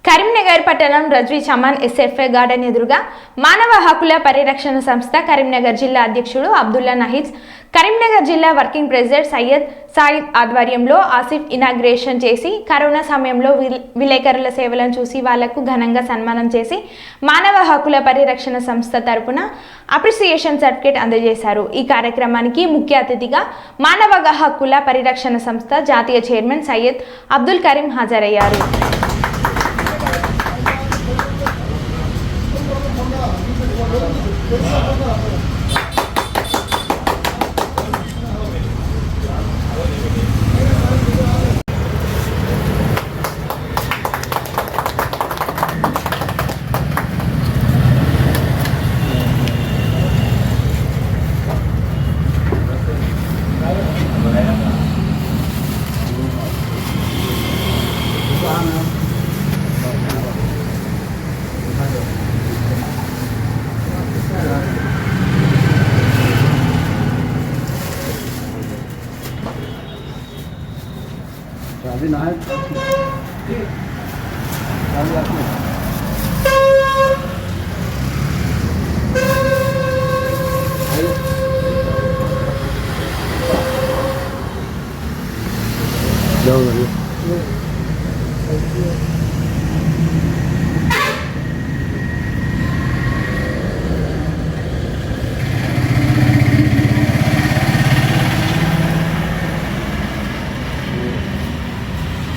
కరీంనగర్ పట్టణం Razvi చమన్ SFA garden ఎదురుగా మానవ హక్కుల పరిరక్షణ సంస్థ కరీంనగర్ జిల్లా అధ్యక్షుడు అబ్దుల్లా నహీద్, కరీంనగర్ జిల్లా వర్కింగ్ ప్రెసిడెంట్ సయ్యద్ సాయిద్ ఆధ్వర్యంలో ఆసిఫ్ ఇనాగ్రేషన్ చేసి కరోనా సమయంలో విలేకరుల సేవలను చూసి వాళ్లకు ఘనంగా సన్మానం చేసి మానవ హక్కుల పరిరక్షణ సంస్థ తరపున అప్రిసియేషన్ సర్టిఫికేట్ అందజేశారు. ఈ కార్యక్రమానికి ముఖ్య అతిథిగా మానవ హక్కుల పరిరక్షణ సంస్థ జాతీయ చైర్మన్ సయ్యద్ అబ్దుల్ కరీం హాజరయ్యారు. अभी ना है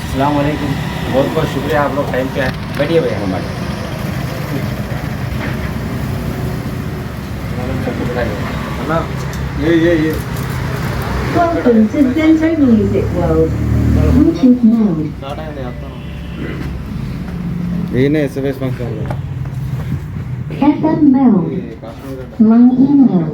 अस्सलाम वालेकुम, बहुत बहुत शुक्रिया आप लोग टाइम पे आए. बैठिए भैया हमारे ये Welcome to Zenzo Music World. Bluetooth mode. ये ना SMS function FM mode. My email.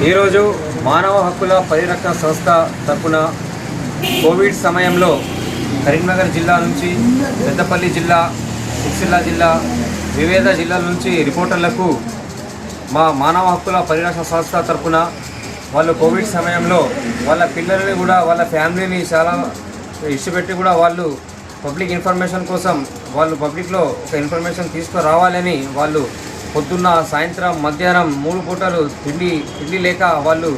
ఈరోజు మానవ హక్కుల పరిరక్షణ సంస్థ తరపున కోవిడ్ సమయంలో కరీంనగర్ జిల్లా నుంచి పెద్దపల్లి జిల్లా, సిరిసిల్ల జిల్లా, వివిధ జిల్లాల నుంచి రిపోర్టర్లకు మా మానవ హక్కుల పరిరక్షణ సంస్థ తరపున వాళ్ళు కోవిడ్ సమయంలో వాళ్ళ పిల్లల్ని కూడా వాళ్ళ ఫ్యామిలీని చాలా ఇష్టపెట్టి కూడా వాళ్ళు పబ్లిక్ ఇన్ఫర్మేషన్ కోసం వాళ్ళు పబ్లిక్లో ఒక ఇన్ఫర్మేషన్ తీసుకురావాలని వాళ్ళు పొద్దున్న, సాయంత్రం, మధ్యాహ్నం 3 పూటలు తిండి లేక వాళ్ళు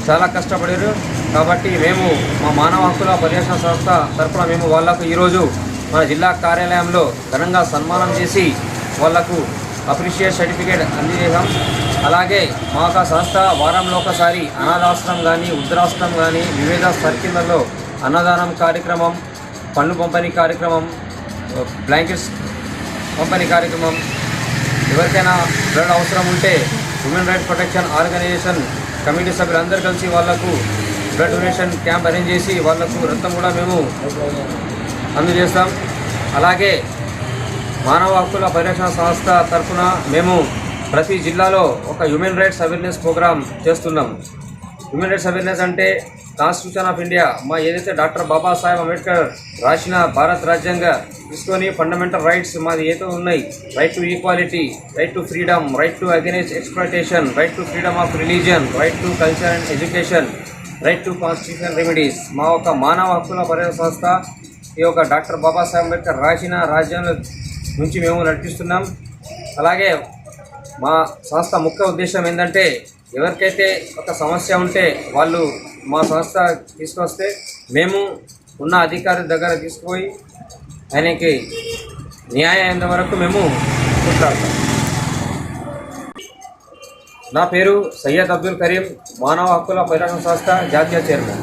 చాలా కష్టపడారు. కాబట్టి మేము మా మానవ హక్కుల పరిరక్షణ సంస్థ తరఫున మేము వాళ్లకు ఈరోజు మన జిల్లా కార్యాలయంలో ఘనంగా సన్మానం చేసి వాళ్లకు అప్రిషియేట్ సర్టిఫికేట్ అందజేసాం. అలాగే మా సంస్థ వారంలో ఒకసారి అనాథాశ్రమం కానీ, వృద్ధాశ్రమం కానీ, వివిధ సర్కిళ్లలో అన్నదానం కార్యక్రమం, పండ్లు పంపిణీ కార్యక్రమం, బ్లాంకెట్స్ పంపిణీ కార్యక్రమం, ఎవరికైనా బ్లడ్ అవసరం ఉంటే human rights protection organisation committee సభ్యులందరూ కలిసి వాళ్లకు బ్లడ్ డొనేషన్ క్యాంప్ అరేంజ్ చేసి వాళ్లకు రక్తం కూడా మేము అందజేస్తాం. అలాగే మానవ హక్కుల పరిరక్షణ సంస్థ తరఫున మేము ప్రతి జిల్లాలో ఒక హ్యూమన్ రైట్స్ అవేర్నెస్ ప్రోగ్రాం చేస్తున్నాం. హ్యూమన్ రైట్స్ అవేర్నెస్ అంటే కాన్స్టిట్యూషన్ ఆఫ్ ఇండియా మా ఏదైతే డాక్టర్ బాబాసాహెబ్ అంబేద్కర్ రాసిన భారత రాజ్యాంగ తీసుకొని ఫండమెంటల్ రైట్స్ మాది ఏదో ఉన్నాయి, right to equality, right to freedom, right to against exploitation, right to freedom of religion, right to culture and education, right to constitutional remedies. మా ఒక మానవ హక్కుల పరిరక్షణ సంస్థ ఈ యొక్క డాక్టర్ బాబాసాహెబ్ అంబేద్కర్ రాసిన రాజ్యాంగం నుంచి మేము నడిపిస్తున్నాం. అలాగే మా సంస్థ ముఖ్య ఉద్దేశం ఏంటంటే ఎవరికైతే ఒక సమస్య ఉంటే వాళ్ళు మా సంస్థ తీసుకొస్తే మేము ఉన్న అధికారి దగ్గర తీసుకుపోయి ఆయనకి న్యాయం అయినంత వరకు మేము కొట్లాడతాం. నా పేరు సయ్యద్ అబ్దుల్ కరీం, మానవ హక్కుల పరిరక్షణ సంస్థ జాతీయ చైర్మన్.